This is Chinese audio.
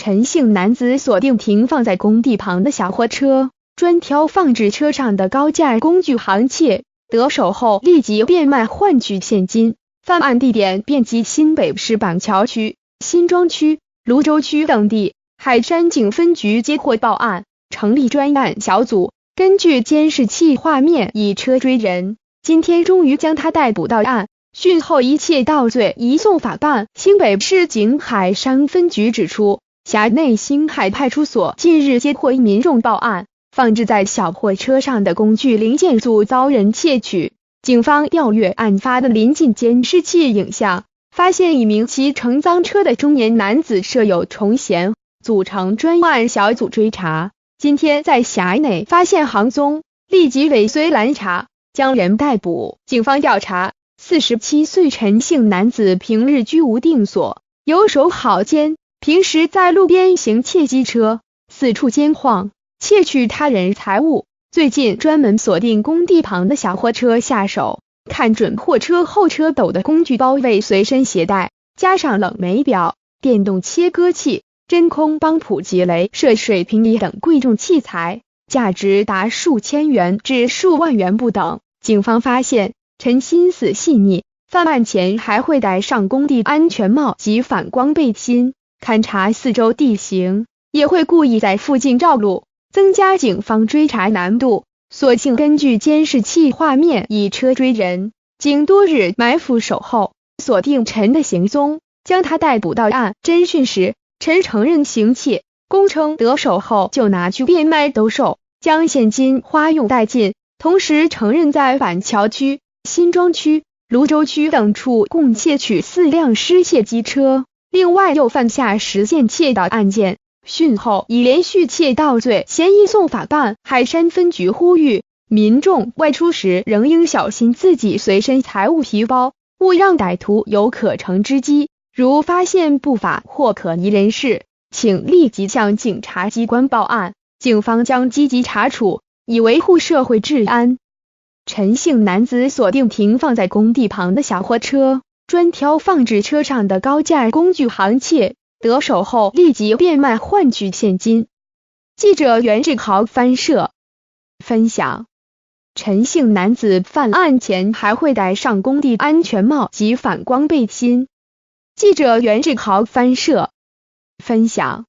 陈姓男子锁定停放在工地旁的小货车，专挑放置车上的高价工具行窃，得手后立即变卖换取现金。犯案地点遍及新北市板桥区、新庄区、芦洲区等地。海山警分局接获报案，成立专案小组，根据监视器画面以车追人，今天终于将他逮捕到案。讯后一切到罪，移送法办。新北市警海山分局指出，辖内新海派出所近日接获民众报案，放置在小货车上的工具零件组遭人窃取。警方调阅案发的临近监视器影像，发现一名骑乘赃车的中年男子设有重嫌，组成专案小组追查。今天在辖内发现行踪，立即尾随拦查，将人逮捕。警方调查，47岁陈姓男子平日居无定所，游手好闲，平时在路边行窃机车，四处监晃，窃取他人财物。最近专门锁定工地旁的小货车下手，看准货车后车斗的工具包位随身携带，加上冷媒表、电动切割器、真空帮浦及镭射水平仪等贵重器材，价值达数千元至数万元不等。警方发现陈心思细腻，犯案前还会戴上工地安全帽及反光背心，勘察四周地形，也会故意在附近绕路，增加警方追查难度。所幸根据监视器画面以车追人，经多日埋伏守候，锁定陈的行踪，将他逮捕到案。侦讯时，陈承认行窃，供称得手后就拿去变卖兜售，将现金花用殆尽。同时承认在板桥区、新庄区、芦洲区等处共窃取4辆失窃机车，另外又犯下10件窃盗案件。讯后以连续窃盗罪嫌疑送法办。海山分局呼吁民众外出时仍应小心自己随身财物皮包，勿让歹徒有可乘之机。如发现不法或可疑人士，请立即向警察机关报案，警方将积极查处，以维护社会治安。陈姓男子锁定停放在工地旁的小货车，专挑放置车上的高价工具行窃，得手后立即变卖换取现金。记者袁志豪翻摄分享，陈姓男子犯案前还会戴上工地安全帽及反光背心。记者袁志豪翻摄分享。